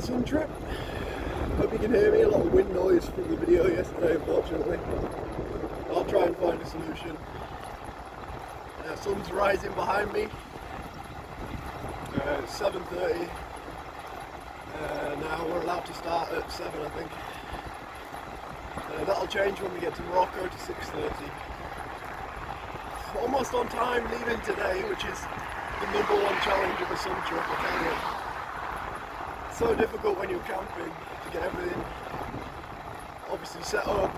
sun trip. Hope you can hear me. A lot of wind noise from the video yesterday, unfortunately. I'll try and find a solution. Sun's rising behind me. It's 7:30. Now we're allowed to start at 7, I think. That'll change when we get to Morocco to 6:30. Almost on time leaving today, which is the #1 challenge of a sun trip, I tell you. It's so difficult when you're camping to get everything obviously set up,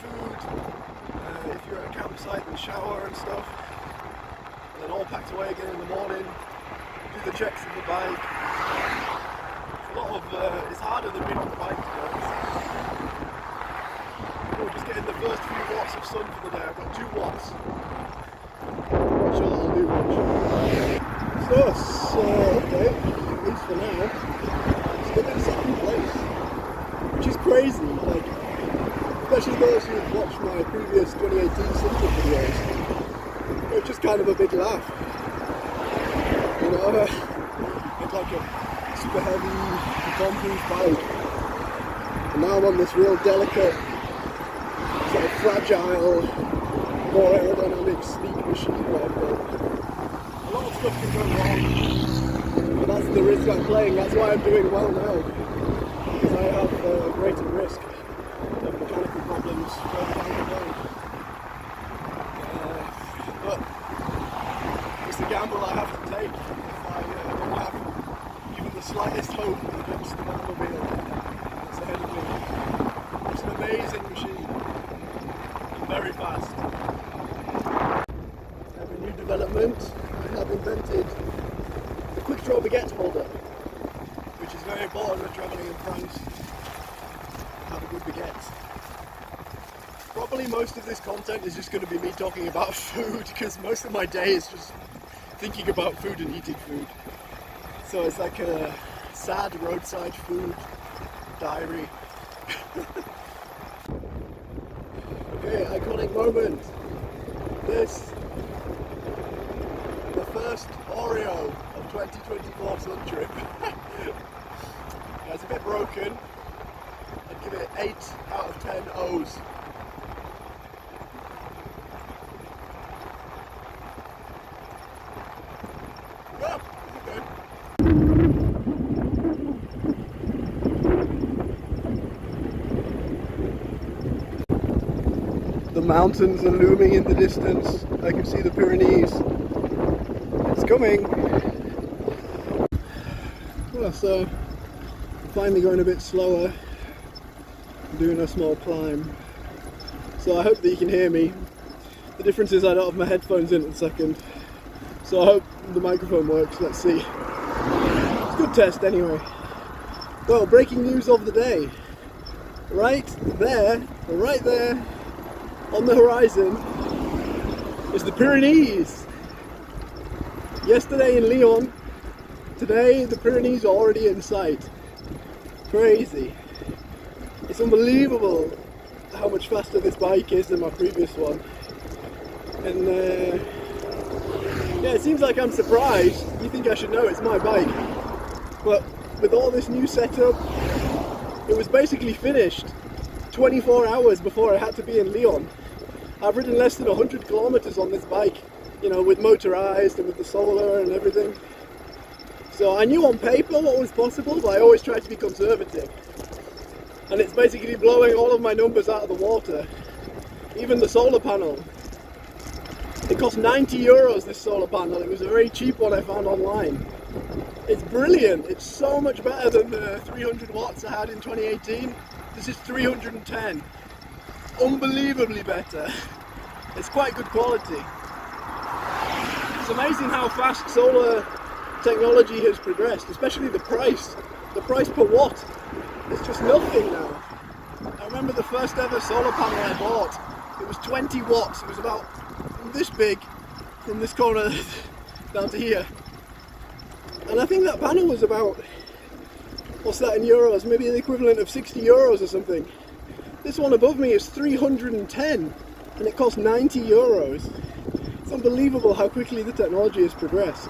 food, if you're at a campsite, then shower and stuff, and then all packed away again in the morning, do the checks of the bike. It's harder than being on the bike, to be honest. We're just getting the first few watts of sun for the day. I've got 2 watts. I'm sure that'll do much. So, okay, at least for now, still in 2nd place, which is crazy, like, especially those who've watched my previous 2018 Suntrip videos. It's just kind of a big laugh. You know, it's like a super heavy, bomb-proof bike, and now I'm on this real delicate, sort of fragile, more aerodynamic, sleek machine that I've built. A lot of stuff can go wrong, but that's the risk I'm playing. That's why I'm doing well now, because I have a greater risk of mechanical problems further down the road. But it's a gamble I have to take if I don't have even the slightest hope against the automobile that's ahead of me. It's an amazing machine, and very fast. I have a new development. I have invented the quick draw baguette holder, which is very important when travelling in France. Have a good baguette. Probably most of this content is just going to be me talking about food, because most of my day is just thinking about food and eating food. So it's like a sad roadside food diary. Okay, iconic moment. This, the first Oreo of 2024 Sun Trip. It's a bit broken. I'd give it 8 out of 10 O's. Yeah, okay. The mountains are looming in the distance. I can see the Pyrenees. It's coming. Well, so I'm finally going a bit slower. I'm doing a small climb. So I hope that you can hear me. The difference is I don't have my headphones in at the second. So I hope the microphone works. Let's see. It's a good test anyway. Well, breaking news of the day. Right there on the horizon is the Pyrenees. Yesterday in Lyon, today the Pyrenees are already in sight. Crazy. It's unbelievable how much faster this bike is than my previous one. And yeah, it seems like I'm surprised. You think I should know it's my bike. But with all this new setup, it was basically finished 24 hours before I had to be in Lyon. I've ridden less than 100 kilometers on this bike, you know, with motorized and with the solar and everything. So I knew on paper what was possible, but I always tried to be conservative. And it's basically blowing all of my numbers out of the water. Even the solar panel. It cost 90 euros, this solar panel. It was a very cheap one I found online. It's brilliant. It's so much better than the 300 watts I had in 2018. This is 310. Unbelievably better. It's quite good quality. It's amazing how fast solar technology has progressed, especially the price. The price per watt is just nothing now. I remember the first ever solar panel I bought. It was 20 watts. It was about this big from this corner down to here. And I think that panel was about, what's that in euros? Maybe the equivalent of 60 euros or something. This one above me is 310 and it costs 90 euros. It's unbelievable how quickly the technology has progressed.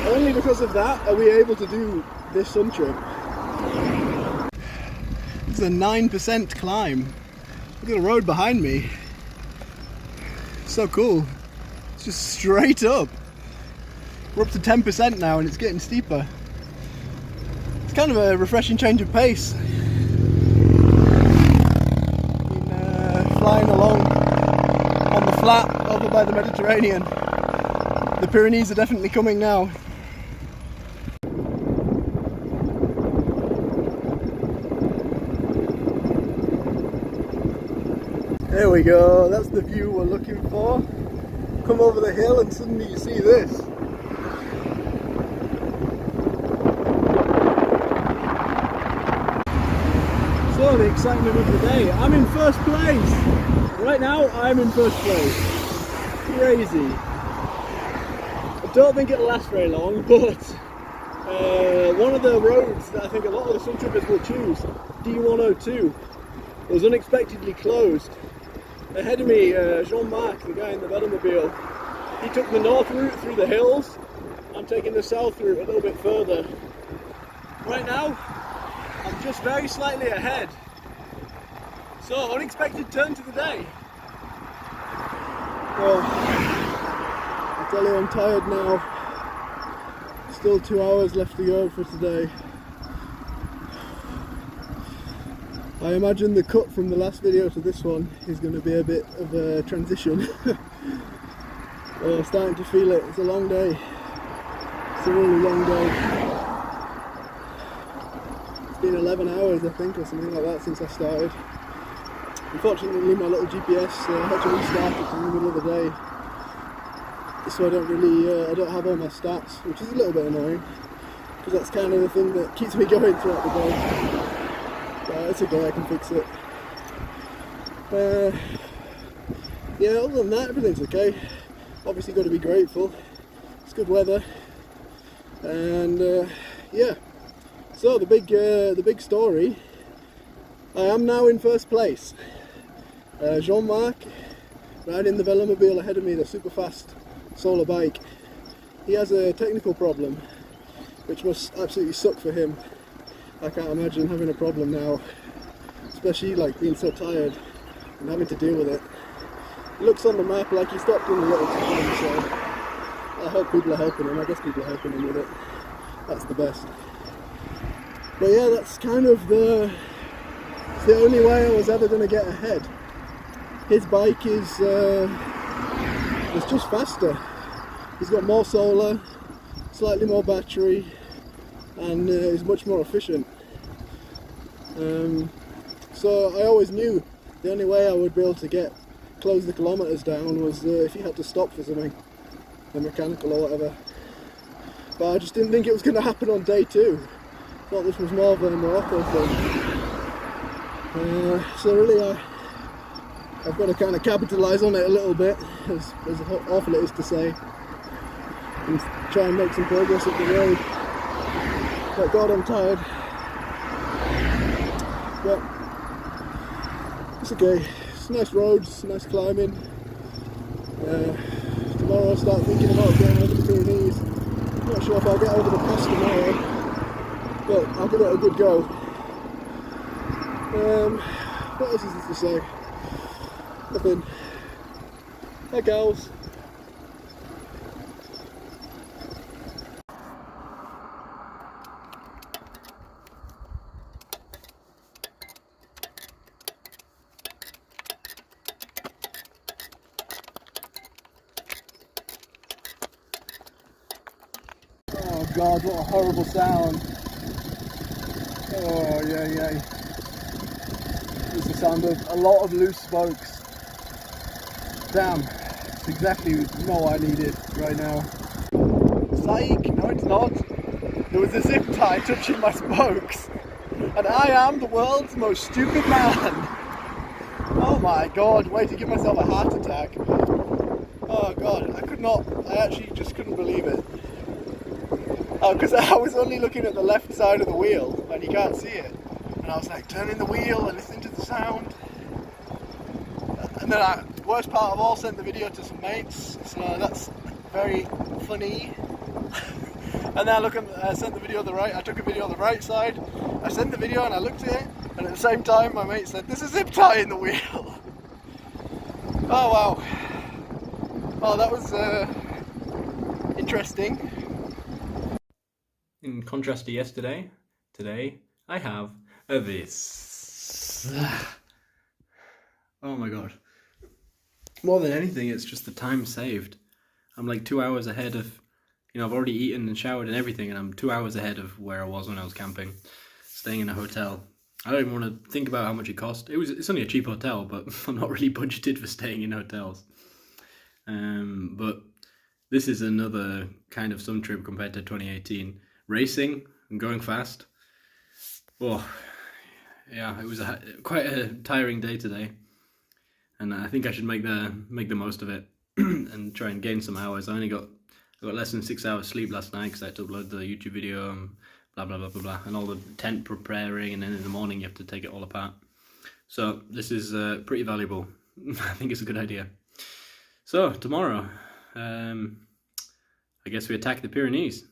Only because of that are we able to do this sun trip. It's a 9% climb. Look at the road behind me. So cool. It's just straight up. We're up to 10% now and it's getting steeper. It's kind of a refreshing change of pace. Flying along on the flat over by the Mediterranean. The Pyrenees are definitely coming now. There we go, that's the view we're looking for. Come over the hill and suddenly you see this. So the excitement of the day. I'm in first place. Right now I'm in first place. Crazy. I don't think it'll last very long, but one of the roads that I think a lot of the sun trippers will choose, D102, was unexpectedly closed. Ahead of me, Jean-Marc, the guy in the Velomobile, he took the north route through the hills. I'm taking the south route a little bit further. Right now, I'm just very slightly ahead. So, unexpected turn to the day. Well, I tell you, I'm tired now. Still 2 hours left to go for today. I imagine the cut from the last video to this one is going to be a bit of a transition. Starting to feel it. It's a long day. It's a really long day. It's been 11 hours I think or something like that since I started. Unfortunately my little GPS had to restart it in the middle of the day. So I don't have all my stats, which is a little bit annoying. Because that's kind of the thing that keeps me going throughout the day. It's okay, I can fix it. Yeah, other than that, everything's okay. Obviously got to be grateful. It's good weather. And yeah. So the big story. I am now in first place. Jean-Marc riding the Velomobile ahead of me, the super fast solar bike. He has a technical problem, which must absolutely suck for him. I can't imagine having a problem now, especially like being so tired and having to deal with it. It looks on the map like he stopped in a little time, so I hope people are helping him. I guess people are helping him with it. That's the best. But yeah, that's kind of the only way I was ever going to get ahead. His bike is just faster. He's got more solar, slightly more battery, and is much more efficient. So I always knew the only way I would be able to close the kilometers down was if he had to stop for something, a mechanical or whatever. But I just didn't think it was going to happen on day 2. Thought this was more of a Morocco thing. So really I've got to kind of capitalise on it a little bit, as awful it is to say, and try and make some progress up the road. But God, I'm tired. But it's okay. It's nice roads, nice climbing. Tomorrow I'll start thinking about getting over the Pyrenees. Not sure if I'll get over the pass tomorrow, but I'll give it a good go. What else is there to say? Nothing. Hi gals. Oh God, what a horrible sound. Oh, yeah. It's the sound of a lot of loose spokes. Damn, it's exactly what I needed right now. Psych, no it's not. There was a zip tie touching my spokes. And I am the world's most stupid man. Oh my God, way to give myself a heart attack. Oh God, I actually just couldn't believe it. Because I was only looking at the left side of the wheel and you can't see it. And I was like turning the wheel and listening to the sound. And then worst part of all, sent the video to some mates, so that's very funny. And then I sent the video on the right. I took a video on the right side. I sent the video and I looked at it, and at the same time, my mate said, "There's a zip tie in the wheel." Oh wow! Oh, that was interesting. In contrast to yesterday, today I have this. Oh my god! More than anything, it's just the time saved. I'm like 2 hours ahead of. I've already eaten and showered and everything, and I'm 2 hours ahead of where I was when I was camping, staying in a hotel. I don't even want to think about how much it cost. It's only a cheap hotel, but I'm not really budgeted for staying in hotels. But this is another kind of sun trip compared to 2018. Racing and going fast. Oh, yeah, it was quite a tiring day today, and I think I should make the most of it and try and gain some hours. I got less than 6 hours sleep last night because I had to upload the YouTube video and blah blah blah blah blah, and all the tent preparing, and then in the morning you have to take it all apart. So this is pretty valuable. I think it's a good idea. So tomorrow, I guess we attack the Pyrenees.